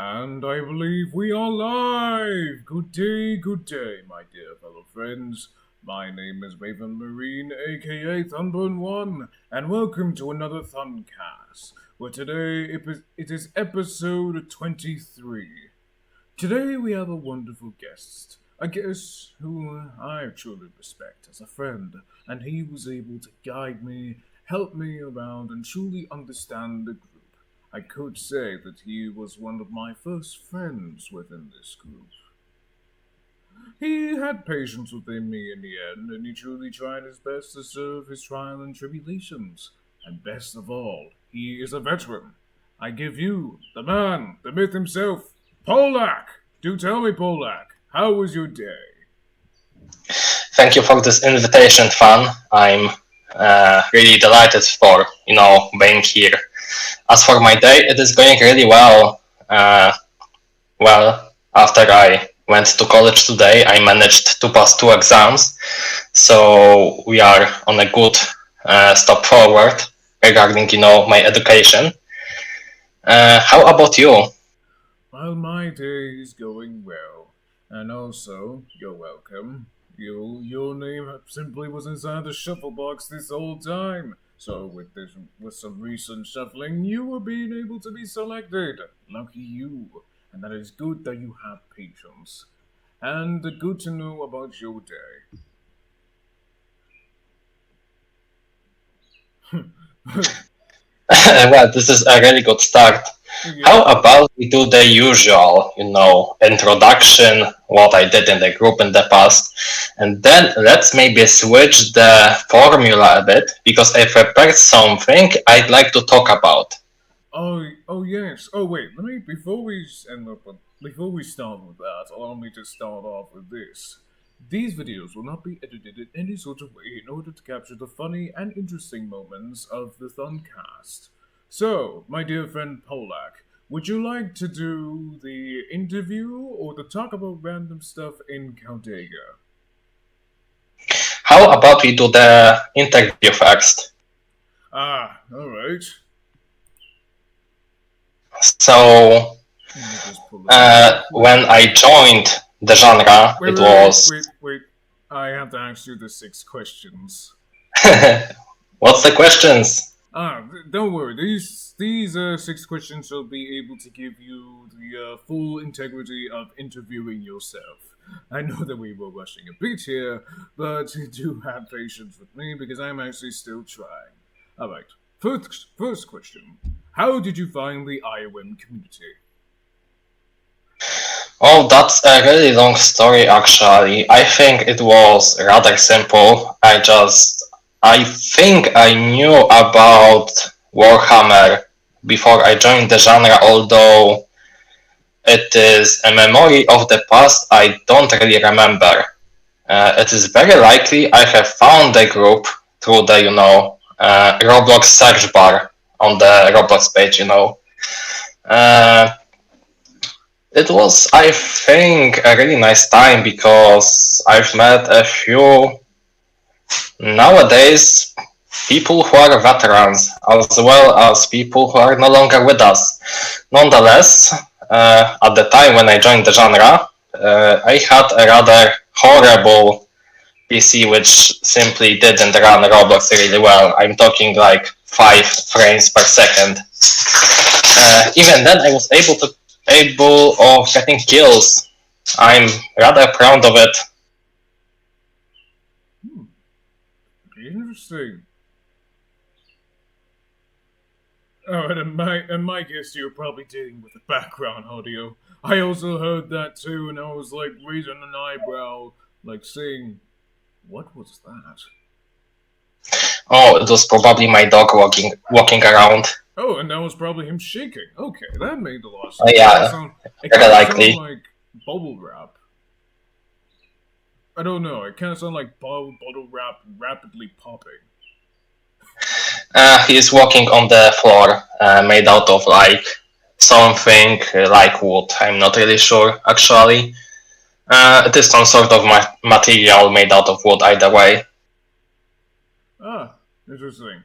And I believe we are live! Good day, my dear fellow friends. My name is Raven Marine, aka Thunburn1, and welcome to another thuncast, where today it is episode 23. Today we have a wonderful guest, a guest who I truly respect as a friend, and he was able to guide me, help me around, and truly understand the group. I could say that he was one of my first friends within this group. He had patience within me in the end, and he truly tried his best to serve his trial and tribulations. And best of all, he is a veteran. I give you, the man, the myth himself, Polak! Do tell me, Polak, how was your day? Thank you for this invitation, Fan. I'm really delighted for being here. As for my day, it is going really well. After I went to college today, I managed to pass 2 exams, so we are on a good step forward regarding my education. How about you? Well, my day is going well. And also, you're welcome. Your name simply was inside the shuffle box this whole time. So with some recent shuffling, you were being able to be selected. Lucky you. And that is good that you have patience. And good to know about your day. Well, this is a really good start. Yeah. How about we do the usual, introduction, what I did in the group in the past, and then let's maybe switch the formula a bit because I prepared something I'd like to talk about. Oh yes. Oh wait. Before we start with that, allow me to start off with this. These videos will not be edited in any sort of way in order to capture the funny and interesting moments of the thuncast. So, my dear friend Polak, would you like to do the interview or to talk about random stuff in Caldega? How about we do the interview first? All right. So, Let me just pull it up. when I joined the genre, Wait, it wait, wait, was. wait, wait. I have to ask you the 6 questions. What's the questions? Don't worry. These 6 questions will be able to give you the full integrity of interviewing yourself. I know that we were rushing a bit here, but do have patience with me because I'm actually still trying. All right. First question. How did you find the IOM community? Oh, that's a really long story actually. I think it was rather simple. I think I knew about Warhammer before I joined the genre, although it is a memory of the past I don't really remember. It is very likely I have found the group through the, Roblox search bar on the Roblox page. Uh, It was, I think, a really nice time because I've met a few nowadays people who are veterans as well as people who are no longer with us. Nonetheless, at the time when I joined the genre, I had a rather horrible PC which simply didn't run Roblox really well. I'm talking like 5 frames per second. Even then, I was able of getting kills. I'm rather proud of it. Hmm, interesting. Oh, and in my guess, you're probably dealing with the background audio. I also heard that too, and I was like raising an eyebrow, like saying, "What was that?" Oh, it was probably my dog walking around. Oh, and that was probably him shaking. Okay, that made a lot of sense. Yeah, It very kind of sounded likely. like bubble wrap. I don't know. It kind of sounded like bottle wrap rapidly popping. He's walking on the floor, made out of like something like wood. I'm not really sure actually. It is some sort of material made out of wood either way. Ah, interesting.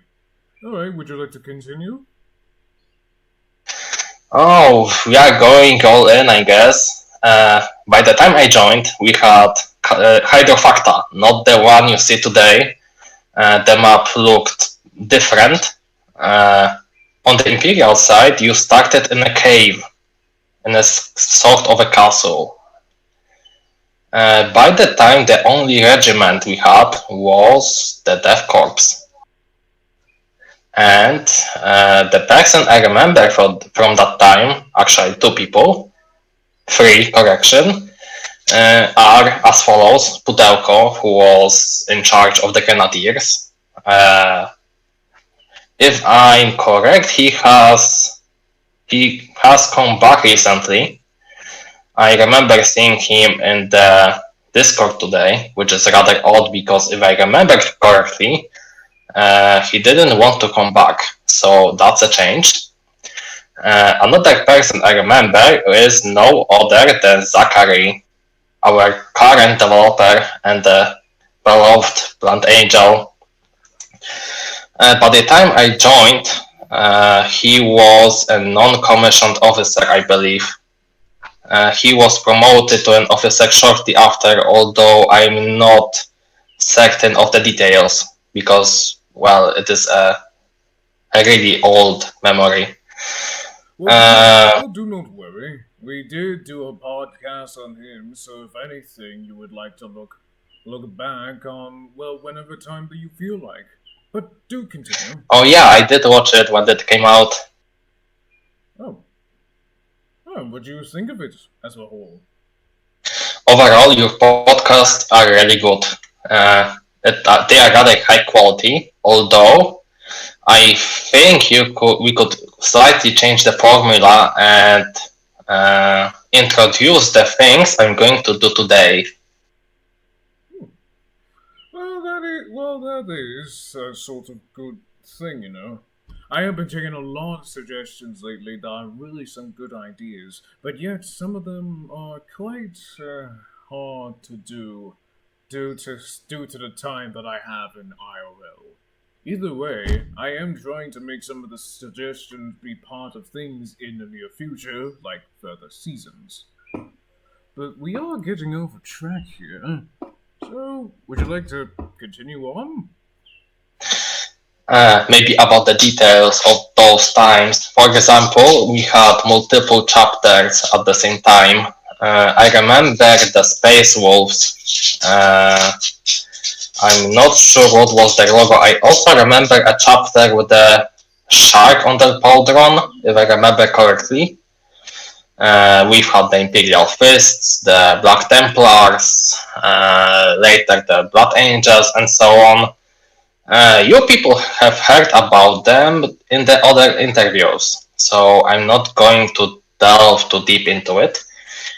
All right, would you like to continue? Oh, we are going all in, I guess. By the time I joined, we had Hydrofacta, not the one you see today. The map looked different. Uh, on the Imperial side, you started in a cave, in a sort of a castle. By the time, the only regiment we had was the Death Corps. And the person I remember from that time, actually two people, three, correction, are as follows. Pudełko, who was in charge of the Grenadiers. If I'm correct, he has come back recently. I remember seeing him in the Discord today, which is rather odd because if I remember correctly, he didn't want to come back. So that's a change. Another person I remember is no other than Zachary, our current developer and the beloved Plant Angel. By the time I joined, he was a non-commissioned officer, I believe. He was promoted to an officer shortly after, although I'm not certain of the details because, well, it is a really old memory. Well, do not worry. We did do a podcast on him, so if anything, you would like to look back on, well, whenever time that you feel like. But do continue. Oh yeah, I did watch it when it came out. Oh. Oh, what do you think of it as a whole? Overall, your podcasts are really good. They are rather high quality, although I think we could slightly change the formula and introduce the things I'm going to do today. Well, that is a sort of good thing, you know. I have been taking a lot of suggestions lately that are really some good ideas, but yet some of them are quite hard to do due to the time that I have in IRL. Either way, I am trying to make some of the suggestions be part of things in the near future, like further seasons. But we are getting off track here. So, would you like to continue on? Maybe about the details of those times. For example, we had multiple chapters at the same time. I remember the Space Wolves. I'm not sure what was the logo. I also remember a chapter with a shark on the pauldron, if I remember correctly. We've had the Imperial Fists, the Black Templars, later the Blood Angels, and so on. You people have heard about them in the other interviews, so I'm not going to delve too deep into it.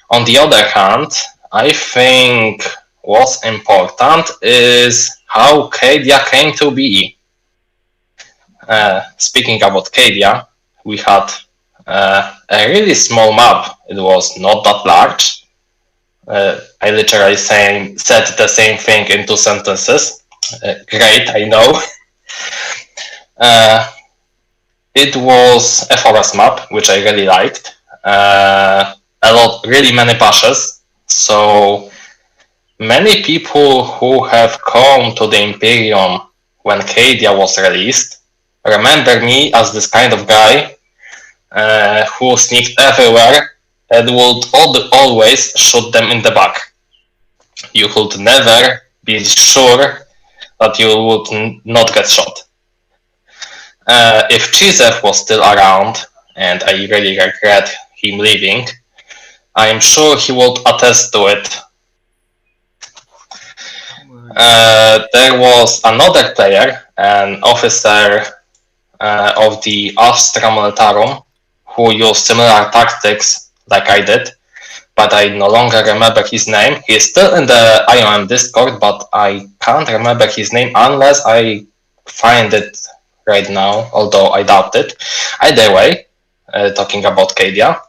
On the other hand, I think what's important is how Cadia came to be. Speaking about Cadia, we had a really small map. It was not that large. I literally said the same thing in 2 sentences. Great, I know. It was a forest map, which I really liked. Really many bushes. So many people who have come to the Imperium when Cadia was released remember me as this kind of guy who sneaked everywhere and would always shoot them in the back. You could never be sure that you would not get shot. If Chizev was still around, and I really regret him leaving, I'm sure he would attest to it. There was another player, an officer of the Astra Militarum, who used similar tactics like I did, but I no longer remember his name. He is still in the IOM Discord, but I can't remember his name unless I find it right now, although I doubt it. Either way, talking about Cadia,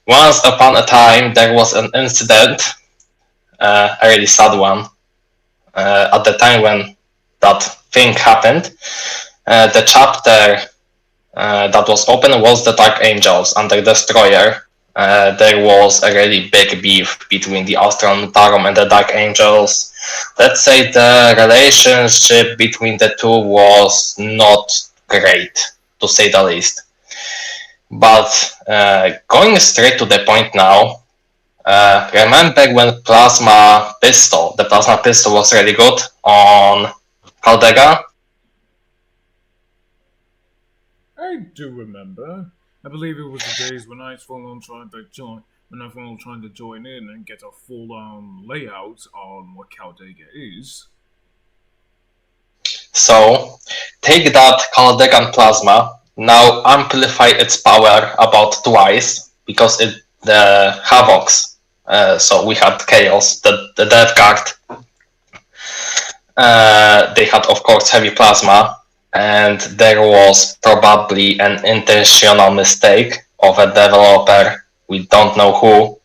once upon a time there was an incident, a really sad one, at the time when that thing happened. The chapter that was open was the Dark Angels and the Destroyer. There was a really big beef between the Astron Tarom and the Dark Angels. Let's say the relationship between the two was not great, to say the least. But going straight to the point now, remember when the Plasma Pistol was really good on Caldera? I do remember. I believe it was the days when I full on tried to join when I full on trying to join in and get a full on layout on what Caldega is. So, take that Caldegan plasma, now amplify its power about twice, because it the Havocs. So we had Chaos, the Death Guard. They had, of course, heavy plasma, and there was probably an intentional mistake of a developer, we don't know who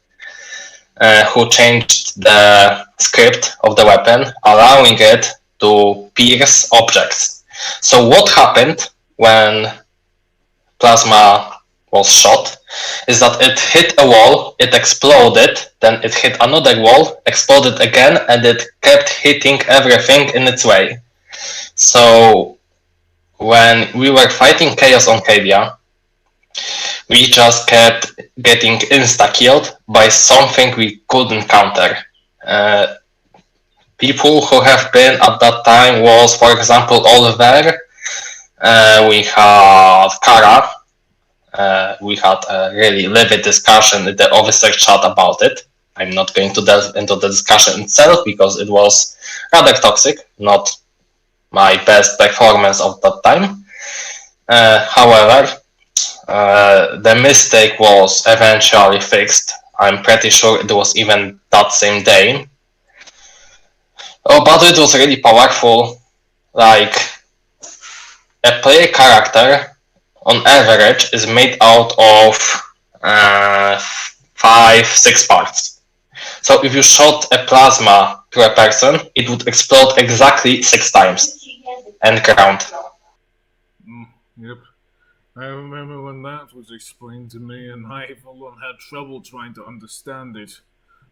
changed the script of the weapon, allowing it to pierce objects. So what happened when plasma was shot is that it hit a wall, it exploded, then it hit another wall, exploded again, and it kept hitting everything in its way. So when we were fighting Chaos on Cadia, we just kept getting insta-killed by something we couldn't counter. Uh, People who have been at that time was, for example, Oliver. We had Kara. We had a really livid discussion in the officer chat about it. I'm not going to delve into the discussion itself because it was rather toxic, not my best performance of that time. However, the mistake was eventually fixed. I'm pretty sure it was even that same day. Oh, but it was really powerful. Like, a player character, on average, is made out of 5, 6 parts. So if you shot a plasma to a person, it would explode exactly 6 times and ground. Yep. I remember when that was explained to me, and I full on had trouble trying to understand it.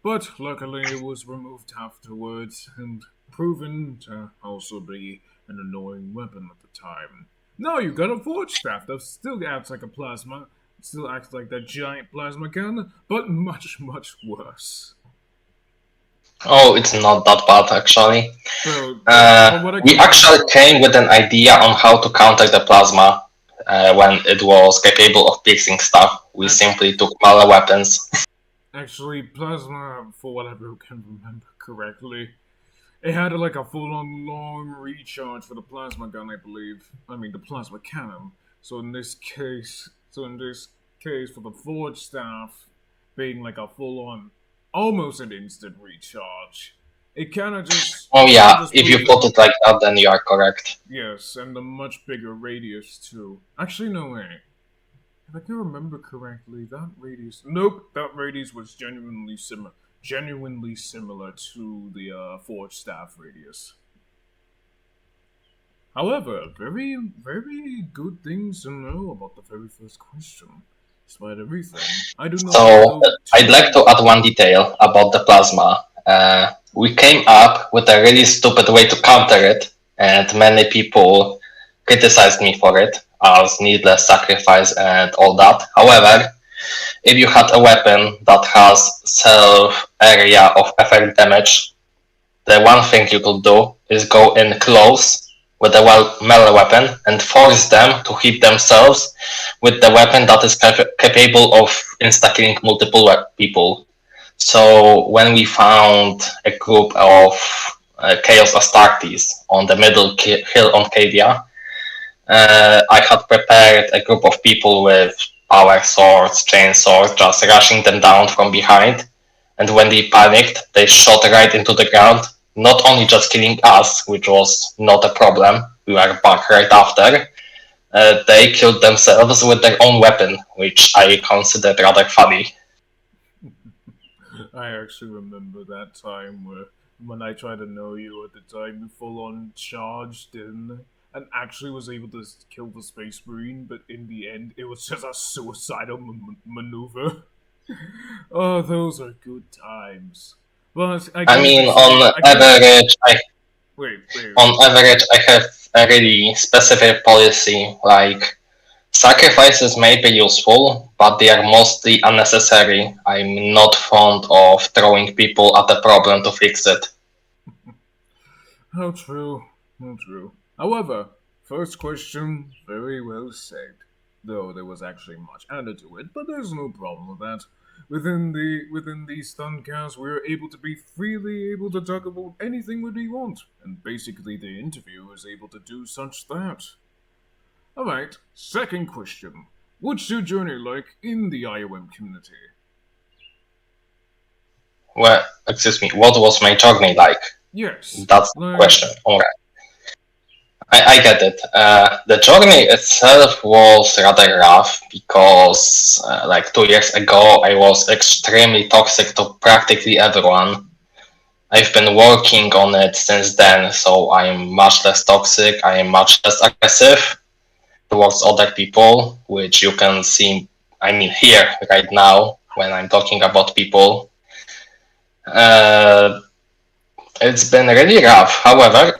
But luckily, it was removed afterwards and proven to also be an annoying weapon at the time. Now you got a forge staff that still acts like a plasma, still acts like that giant plasma gun, but much, much worse. Oh, it's not that bad actually. But what I We can actually remember, came with an idea on how to counter the plasma when it was capable of piercing stuff. We simply took melee weapons. actually, plasma, for whatever I can remember correctly, it had like a full-on long recharge for the plasma gun, I believe. I mean, the plasma cannon. So in this case, for the forge staff being like a full-on, almost an instant recharge, Oh it kind yeah, of just if you proved that. put it like that, then you are correct. Yes, and a much bigger radius too. Actually, no way. If I can remember correctly, that radius. Nope, that radius was genuinely similar to the forge staff radius. However, very, very good things to know about the very first question. Despite everything, I do not want to So go I'd like to too. add one detail about the plasma. We came up with a really stupid way to counter it, and many people criticized me for it as needless sacrifice and all that. However, if you had a weapon that has self area of effect damage, the one thing you could do is go in close with a melee weapon and force them to hit themselves with the weapon that is capable of insta-killing multiple people. So when we found a group of Chaos Astartes on the middle hill on Cadia, I had prepared a group of people with power swords, chainsaws, just rushing them down from behind. And when they panicked, they shot right into the ground, not only just killing us, which was not a problem, we were back right after, they killed themselves with their own weapon, which I considered rather funny. I actually remember that time where when I tried to know you at the time, you full on charged in. and actually was able to kill the Space Marine, but in the end, it was just a suicidal maneuver. Oh, those are good times. But I I can't mean, explain. I can't. Wait. on average, I have a really specific policy. Like sacrifices may be useful, but they are mostly unnecessary. I'm not fond of throwing people at a problem to fix it. How true. How true. However, first question, very well said. Though there was actually much added to it, but there's no problem with that. Within these thuncast, we're able to be freely able to talk about anything we want, and basically the interviewer is able to do such that. Alright, second question. What's your journey like in the IOM community? Well, excuse me, what was my journey like? Yes, That's the like, question. Alright, I get it. The journey itself was rather rough because, like 2 years ago, I was extremely toxic to practically everyone. I've been working on it since then, so I'm much less toxic, I am much less aggressive towards other people, which you can see, I mean, here right now when I'm talking about people. Uh, it's been really rough. However,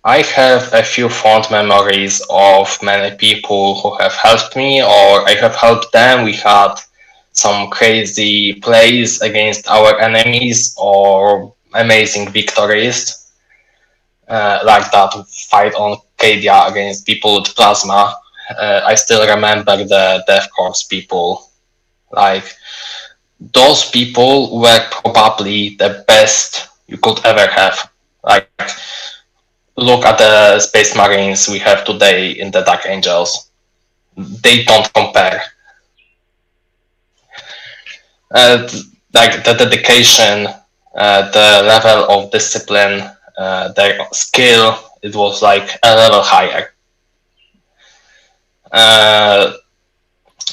I have a few fond memories of many people who have helped me, or I have helped them. We had some crazy plays against our enemies, or amazing victories, like that fight on Cadia against people with plasma. I still remember the Death Corps people. Like, those people were probably the best you could ever have. Like, look at the Space Marines we have today in the Dark Angels. They don't compare. Uh, like the dedication, the level of discipline, their skill, it was like a level higher. Uh,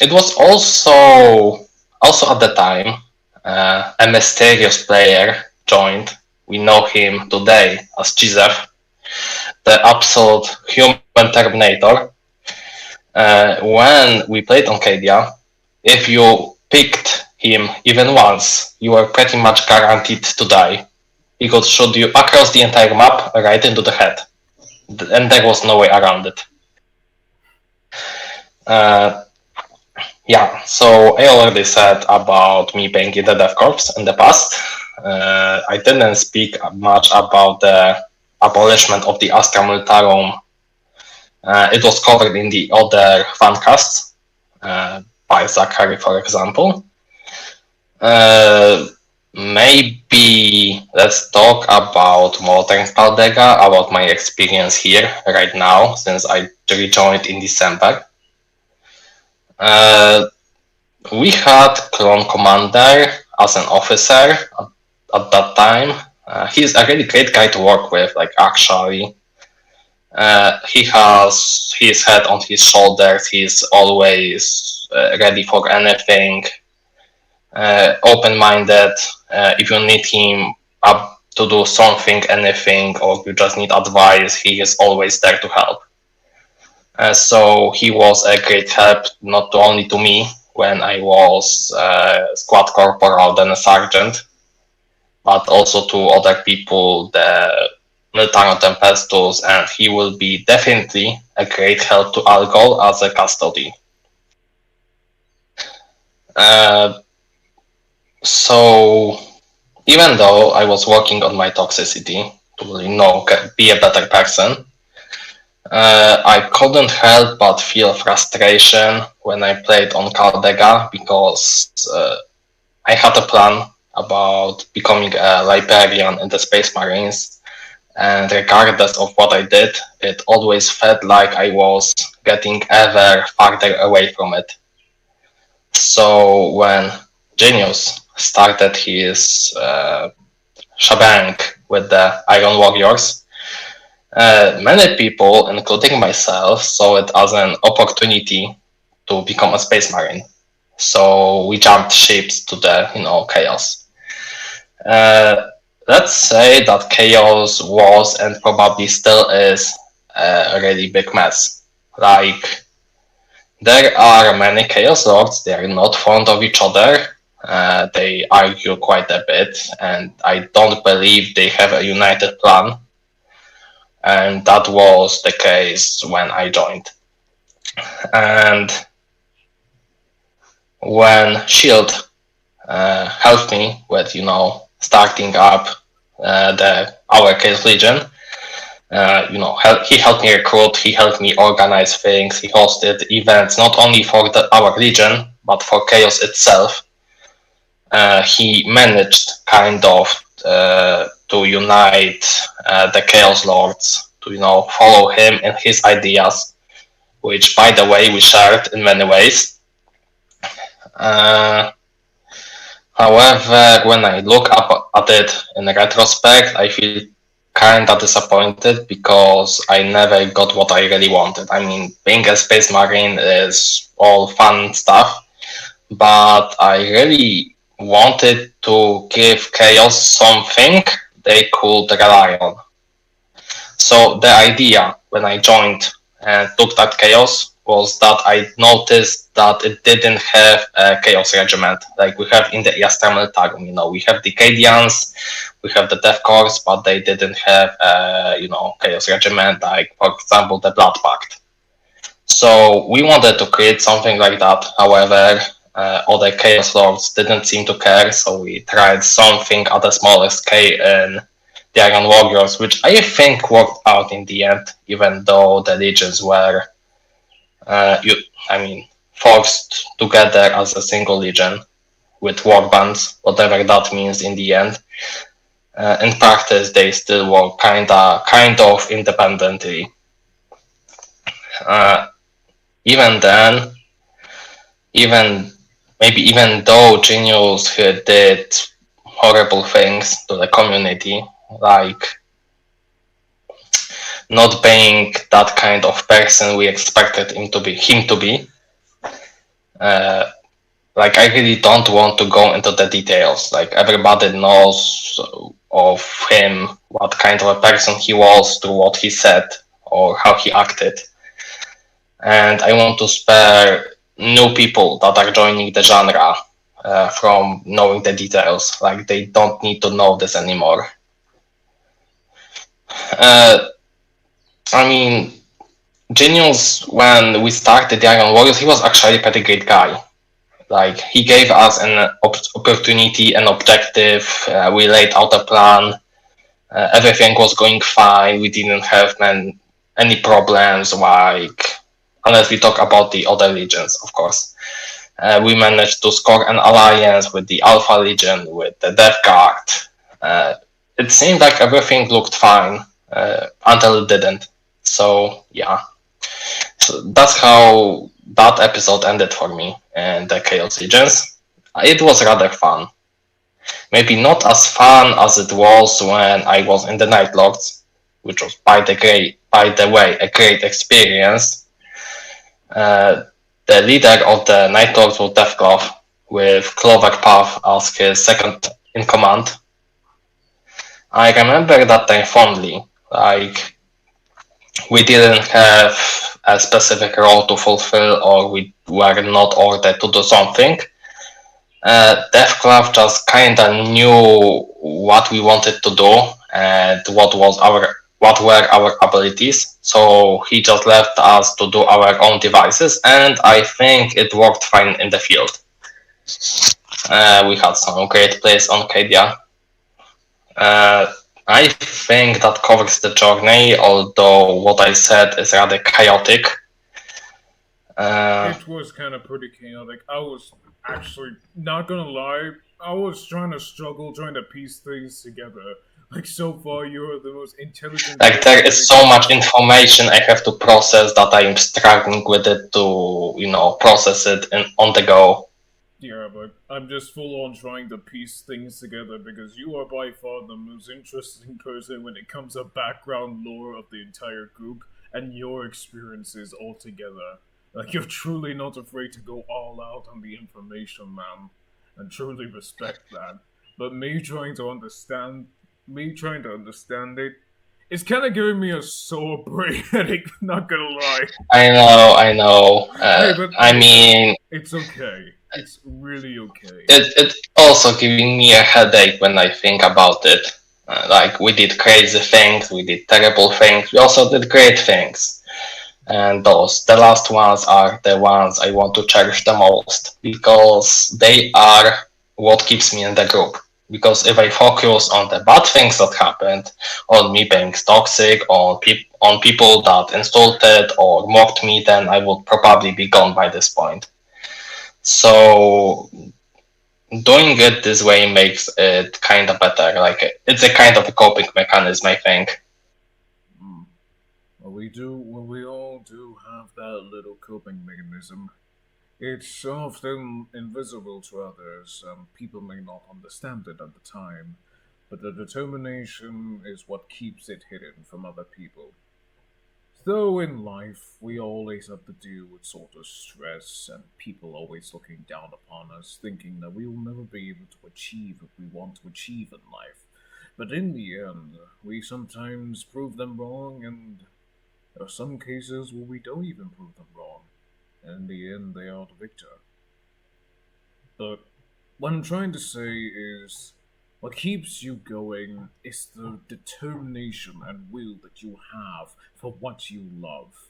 it was also at the time a mysterious player joined. We know him today as Jizef, the absolute human Terminator. When we played on Cadia, if you picked him even once, you were pretty much guaranteed to die. He could shoot you across the entire map right into the head, and there was no way around it. Uh, yeah, so I already said about me being in the Death Corps in the past. I didn't speak much about the abolishment of the Astra Militarum. It was covered in the other fancasts by Zachary, for example. Uh, Maybe let's talk about Modern Caldera, about my experience here right now, since I rejoined in December. Uh, we had Clone Commander as an officer at that time. He's a really great guy to work with, like, actually. He has his head on his shoulders, he's always ready for anything, open-minded. If you need him up to do something, anything, or you just need advice, he is always there to help. So he was a great help not only to me when I was squad corporal, then a sergeant, but also to other people, the Militaro Tempestus, and he will be definitely a great help to Algol as a custody. Uh, so even though I was working on my toxicity to be a better person, I couldn't help but feel frustration when I played on Caldega because I had a plan about becoming a librarian in the Space Marines, and regardless of what I did, it always felt like I was getting ever farther away from it. So when Genius started his shebang with the Iron Warriors, many people, including myself, saw it as an opportunity to become a Space Marine. So we jumped ships to the chaos. Uh, let's say that chaos was and probably still is a really big mess. Like, there are many chaos lords, they are not fond of each other. They argue quite a bit, and I don't believe they have a united plan. And that was the case when I joined. And when Shield helped me with, starting up the our Chaos Legion, he helped me recruit, he helped me organize things, he hosted events not only for our legion but for Chaos itself. He managed kind of to unite the Chaos Lords to follow him and his ideas, which by the way we shared in many ways. Uh, However, when I look up at it in retrospect, I feel kinda disappointed because I never got what I really wanted. I mean, being a space marine is all fun stuff, but I really wanted to give Chaos something they could rely on. So the idea when I joined and looked at Chaos was that I noticed that it didn't have a Chaos regiment like we have in the Astra Militarum. We have the Cadians, we have the Death Corps, but they didn't have a Chaos regiment like, for example, the Blood Pact. So we wanted to create something like that. However, other Chaos Lords didn't seem to care, so we tried something at a smaller scale in the Iron Warriors, which I think worked out in the end, even though the legions were, forced together as a single legion with warbands, whatever that means in the end. In practice, they still work kind of independently. Uh, even then, even even though Genius did horrible things to the community, like not being that kind of person we expected him to be. Uh, like I really don't want to go into the details. Like everybody knows of him, what kind of a person he was, through what he said or how he acted. And I want to spare new people that are joining the genre from knowing the details. Like they don't need to know this anymore. Uh, I mean, Genius, when we started the Iron Warriors, he was actually a pretty great guy. Like he gave us an opportunity, an objective. We laid out a plan. Everything was going fine. We didn't have any problems. Like unless we talk about the other legions, of course. We managed to score an alliance with the Alpha Legion, with the Death Guard. It seemed like everything looked fine until it didn't. So yeah, so that's how that episode ended for me and the Chaos Legions. It was rather fun. Maybe not as fun as it was when I was in the Night Lords, which was by the way a great experience. Uh, the leader of the Night Lords was Deathclaw, with Cloverpath as his second in command. I remember that time fondly. Like we didn't have a specific role to fulfill, or we were not ordered to do something. Deathclaw just kinda knew what we wanted to do and what were our abilities. So he just left us to do our own devices, and I think it worked fine in the field. We had some great plays on Cadia. Uh, I think that covers the journey, although what I said is rather chaotic. It was kind of pretty chaotic. I was actually not gonna lie. I was trying to struggle, trying to piece things together. Like so far, you're the most intelligent Like person there when is it so comes much to. information I have to process that I am struggling with it to process it on the go. Yeah, but I'm just full on trying to piece things together because you are by far the most interesting person when it comes to background lore of the entire group and your experiences altogether. Like, you're truly not afraid to go all out on the information, man. And truly respect that. But me trying to understand me trying to understand it, it's kind of giving me a sore brain headache. Not gonna lie. I know, I know. Hey, but I mean, it's okay. It's really okay. it's also giving me a headache when I think about it. Like we did crazy things, we did terrible things, we also did great things. And the last ones are the ones I want to cherish the most because they are what keeps me in the group. Because if I focus on the bad things that happened, on me being toxic, on people that insulted or mocked me, then I would probably be gone by this point. So doing it this way makes it kind of better. Like it's a kind of a coping mechanism, I think. Hmm. We all do have that little coping mechanism. It's often invisible to others, and people may not understand it at the time, but the determination is what keeps it hidden from other people. Though in life, we always have to deal with sort of stress and people always looking down upon us, thinking that we will never be able to achieve what we want to achieve in life. But in the end, we sometimes prove them wrong, and there are some cases where we don't even prove them wrong. And in the end, they are the victor. But what I'm trying to say is what keeps you going is the determination and will that you have for what you love.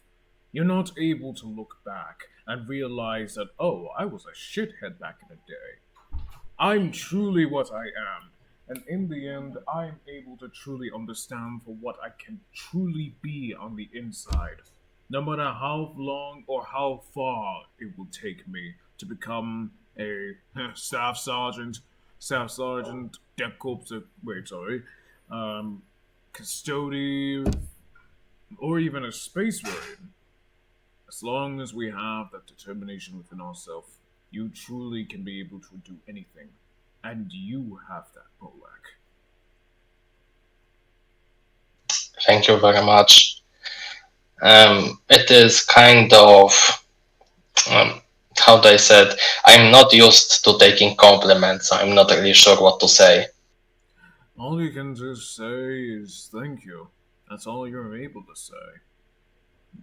You're not able to look back and realize that, oh, I was a shithead back in the day. I'm truly what I am. And in the end, I'm able to truly understand for what I can truly be on the inside. No matter how long or how far it will take me to become a staff sergeant, deck corps, wait, sorry, um, custodian, or even a space marine. As long as we have that determination within ourselves, you truly can be able to do anything. And you have that, Polak. Thank you very much. It is kind of um, how they said. I'm not used to taking compliments. I'm not really sure what to say. All you can just say is thank you. That's all you're able to say.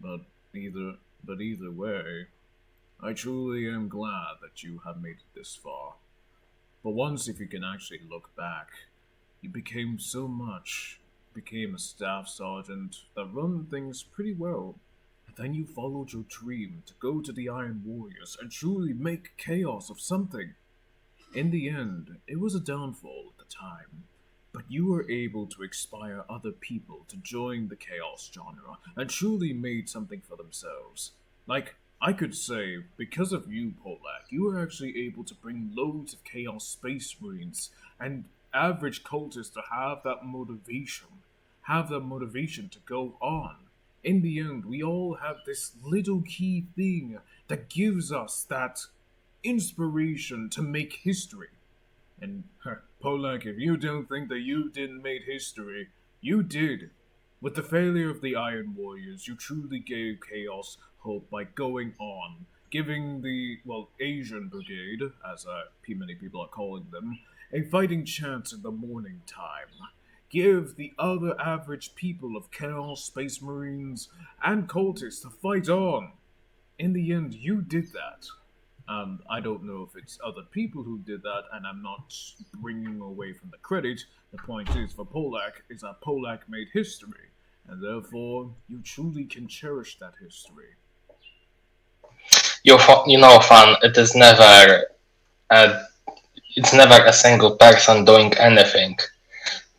But either way, I truly am glad that you have made it this far. But once if you can actually look back, you became so much, became a staff sergeant that run things pretty well. And then you followed your dream to go to the Iron Warriors and truly make chaos of something. In the end, it was a downfall at the time, but you were able to inspire other people to join the chaos genre and truly made something for themselves. Like, I could say, because of you, Polak, you were actually able to bring loads of chaos space marines and average cultists to have that motivation to go on. In the end, we all have this little key thing that gives us that inspiration to make history. And Polak, if you don't think that you didn't make history, you did. With the failure of the Iron Warriors, you truly gave Chaos hope by going on, giving the, well, Asian Brigade, as many people are calling them, a fighting chance in the morning time. Give the other average people of Chaos, Space Marines, and cultists to fight on. In the end, you did that. I don't know if it's other people who did that, and I'm not bringing away from the credit. The point is, for Polak, is that Polak made history, and therefore you truly can cherish that history. You know, fun. A, it's never a single person doing anything.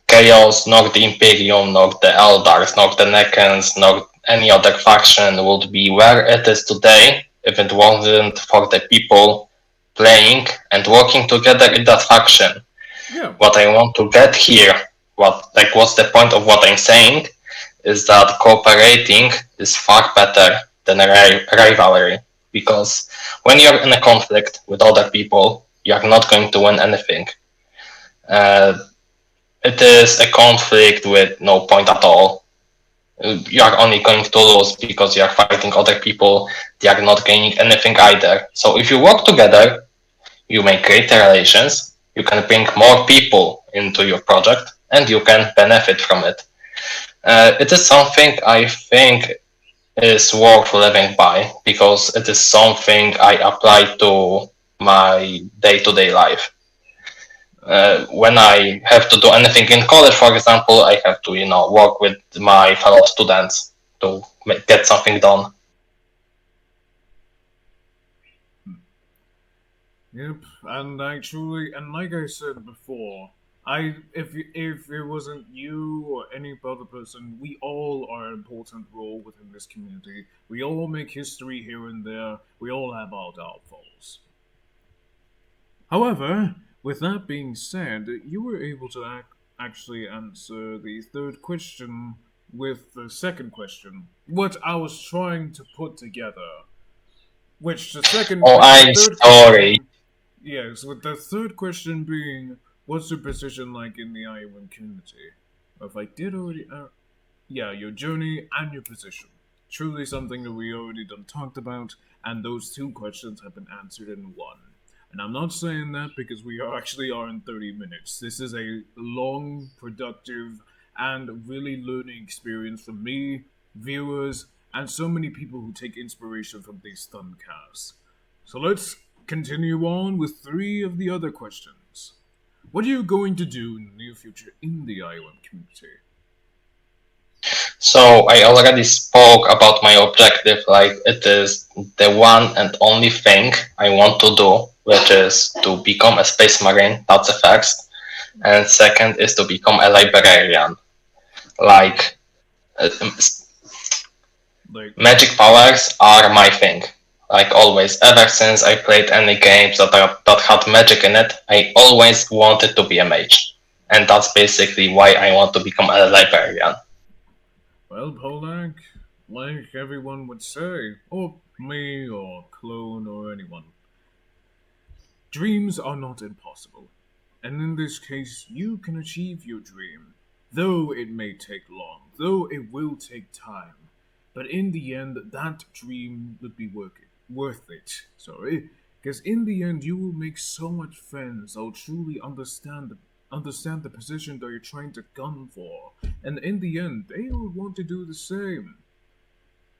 Chaos, nor the Imperium, nor the Eldars, nor the Necans, nor any other faction would be where it is today if it wasn't for the people playing and working together in that faction. Yeah, What I want to get here, what's the point of what I'm saying, is that cooperating is far better than a rivalry. Because when you're in a conflict with other people, you're not going to win anything. Uh, it is a conflict with no point at all. You are only going to lose because you are fighting other people. They are not gaining anything either. So if you work together, you make great relations. You can bring more people into your project, and you can benefit from it. It is something I think is worth living by because it is something I apply to my day-to-day life. When I have to do anything in college, for example, I have to, work with my fellow students to get something done. Yep, and actually, and like I said before, if it wasn't you or any other person, we all are an important role within this community. We all make history here and there. We all have our downfalls. However, with that being said, you were able to actually answer the third question with the second question, what I was trying to put together. Oh, Which the I'm third sorry. question, yes, with the third question being, what's your position like in the IOM community? If I did already, yeah, your journey and your position. Truly something that we already done talked about, and those two questions have been answered in one. And I'm not saying that because we are actually are in 30 minutes. This is a long, productive, and really learning experience for me, viewers, and so many people who take inspiration from these thumbcasts. So let's continue on with three of the other questions. What are you going to do in the near future in the IOM community? So I already spoke about my objective, like it is the one and only thing I want to do, which is to become a space marine. That's a fact. And second is to become a librarian. Like uh, Like, magic powers are my thing. Like always, ever since I played any games that had magic in it, I always wanted to be a mage, and that's basically why I want to become a librarian. well, Polak, like everyone would say, or me, or Clone, or anyone, dreams are not impossible. And in this case, you can achieve your dream, though it may take long, though it will take time. But in the end, that dream would be worth it. Sorry, because in the end, you will make so much friends that will truly understand the position that you're trying to gun for, and in the end, they will want to do the same.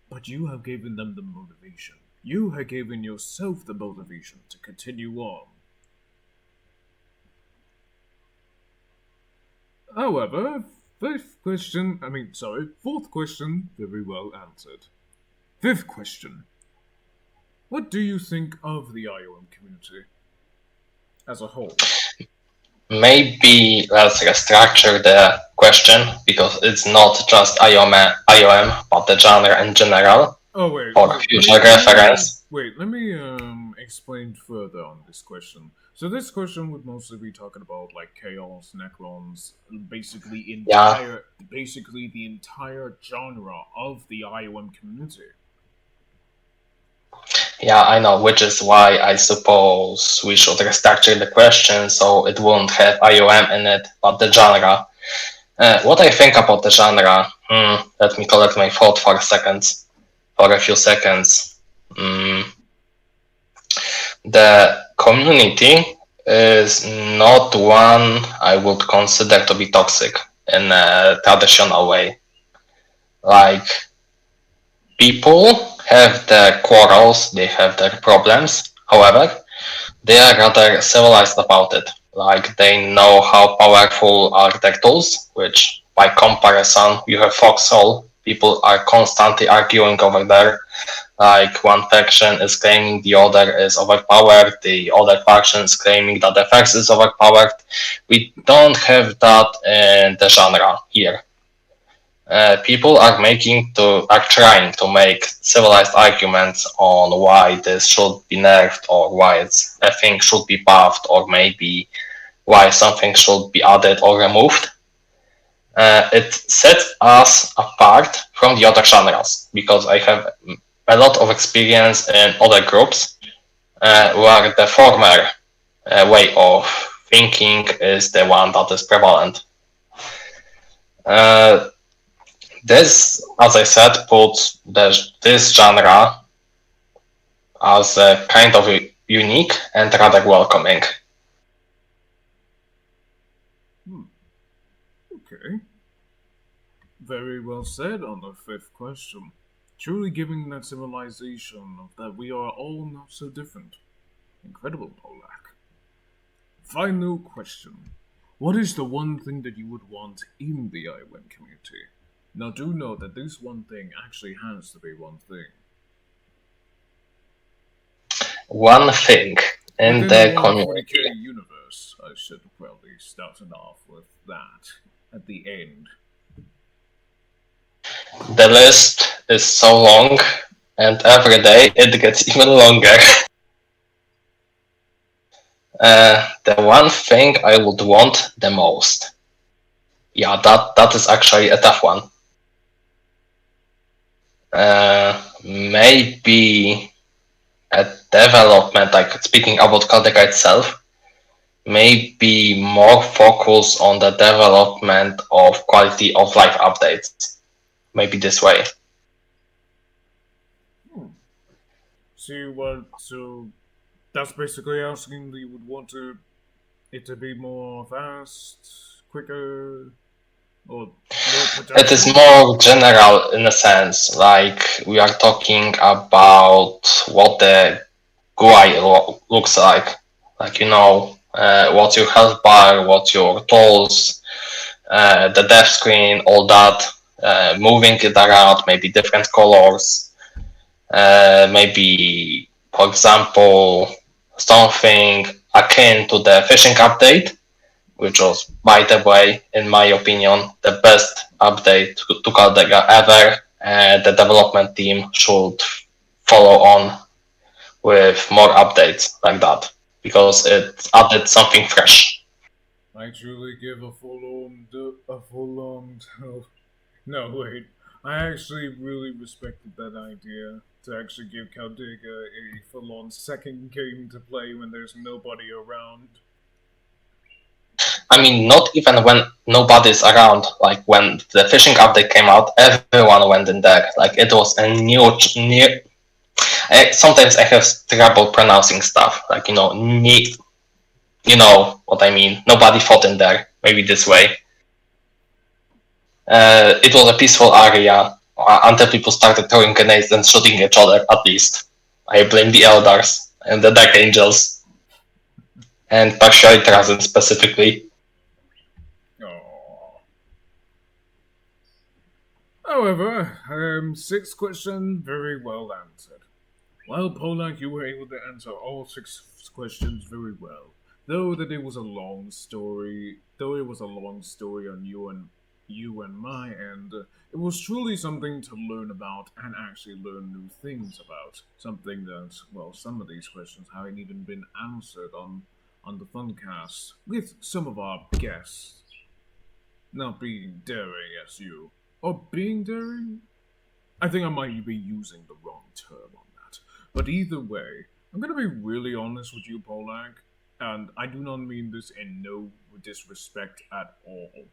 But you have given them the motivation. You have given yourself the motivation to continue on. However, fourth question, very well answered. Fifth question, what do you think of the IOM community as a whole? Maybe let's restructure the question because it's not just IOM, but the genre in general Oh wait, for future reference. let me explain further on this question. So this question would mostly be talking about like chaos, necrons, Yeah, basically the entire genre of the IOM community. yeah, I know, which is why I suppose we should restructure the question so it won't have IOM in it, but the genre. What I think about the genre? Let me collect my thought for a few seconds. Hmm, the community is not one I would consider to be toxic in a traditional way. Like, people have their quarrels, they have their problems. However, they are rather civilized about it. Like, they know how powerful are their tools, which by comparison, you have Foxhole. People are constantly arguing over there. Like, one faction is claiming the other is overpowered, the other faction is claiming that the faction is overpowered. We don't have that in the genre here. People are trying to make civilized arguments on why this should be nerfed or why a thing should be buffed or maybe why something should be added or removed. It sets us apart from the other genres because I have a lot of experience in other groups where the former way of thinking is the one that is prevalent. Uh, this, as I said, puts this genre as a kind of unique and rather welcoming. Hmm. Okay, very well said on the fifth question. Truly giving that civilization of that we are all not so different. Incredible, Polak. Final question. What is the one thing that you would want in the IOM community? Now, do know that this one thing actually has to be one thing. One thing in Within a the 140k community. universe, I should probably start it off with that at the end. The list is so long, and every day it gets even longer. The one thing I would want the most. Yeah, that is actually a tough one. Maybe a development, like speaking about Caldera itself, maybe more focus on the development of quality of life updates. Maybe this way. Hmm. See what? So that's basically asking that you would want it to be more fast, quicker, or more It is production. more general in a sense, like we are talking about what the GUI looks like what's your health bar, what's your tools, the dev screen, all that, moving it around, maybe different colors, maybe, for example, something akin to the phishing update, which was, by the way, in my opinion, the best update to Caldera ever. The development team should follow on with more updates like that because it added something fresh. I truly give a full on. No, wait. I actually really respected that idea to actually give Caldega a full on second game to play when there's nobody around. I mean, not even when nobody's around. Like when the phishing update came out, everyone went in there. Like it was a new. Sometimes I have trouble pronouncing stuff. Like you know what I mean. Nobody fought in there. Maybe this way. It was a peaceful area until people started throwing grenades and shooting each other. At least I blame the elders and the dark angels and partially Trazen specifically. Oh. However, sixth question, very well answered. Well, Polak, you were able to answer all six questions very well. Though it was a long story on you and my end, it was truly something to learn about and actually learn new things about. Something that, well, some of these questions haven't even been answered on the Thuncast with some of our guests not being daring as you. Or being daring? I think I might be using the wrong term on that. But either way, I'm gonna be really honest with you, Polak, and I do not mean this in no disrespect at all.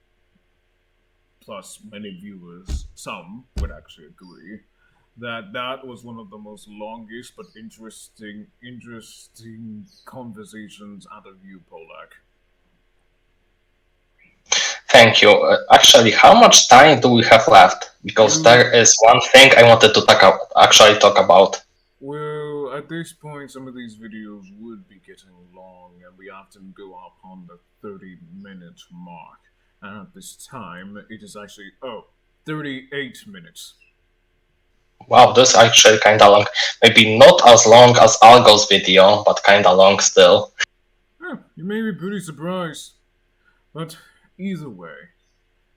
Plus, many viewers, some would actually agree, that that was one of the most longest but interesting conversations out of you, Polak. Thank you. Actually, how much time do we have left? Because You there is one thing I wanted to actually talk about. Well, at this point, some of these videos would be getting long, and we often go up on the 30-minute mark. And at this time, it is actually, 38 minutes. Wow, this is actually kinda long. Maybe not as long as Algo's video, but kinda long still. You may be pretty surprised. But either way,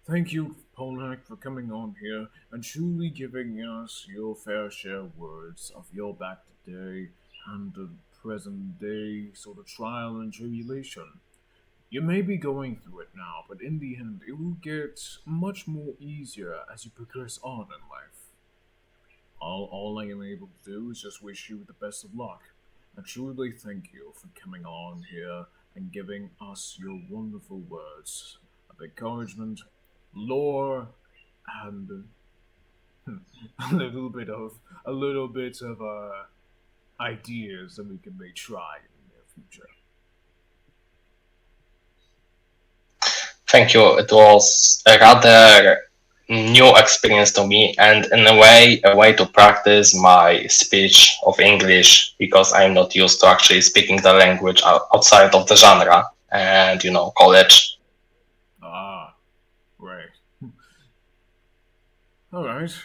thank you, Polak, for coming on here and truly giving us your fair share words of your back today and the present day sort of trial and tribulation. You may be going through it now, but in the end, it will get much more easier as you progress on in life. All I am able to do is just wish you the best of luck. And truly thank you for coming on here and giving us your wonderful words of encouragement, lore, and a little bit of ideas that we can try in the future. Thank you. It was a rather new experience to me, and in a way to practice my speech of English because I'm not used to actually speaking the language outside of the genre and college. Ah, right. All right.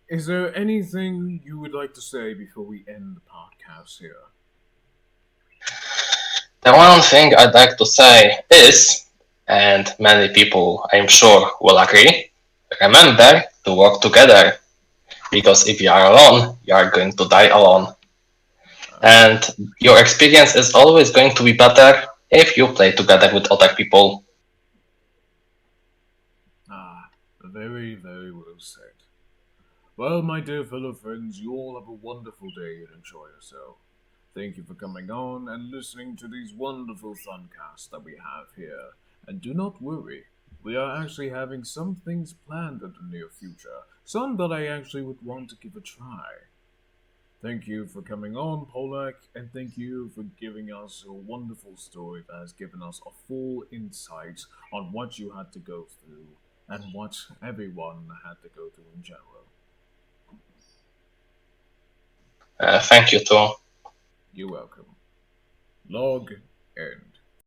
Is there anything you would like to say before we end the podcast here? The one thing I'd like to say is, and many people I'm sure will agree, remember to work together because if you are alone, you are going to die alone. Uh, And your experience is always going to be better if you play together with other people. ah, very, very well said. Well, my dear fellow friends, you all have a wonderful day and enjoy yourself. Thank you for coming on and listening to these wonderful Thuncasts that we have here. And do not worry, we are actually having some things planned in the near future, some that I actually would want to give a try. Thank you for coming on, Polak, and thank you for giving us a wonderful story that has given us a full insight on what you had to go through and what everyone had to go through in general. Thank you too. You're welcome. Log in.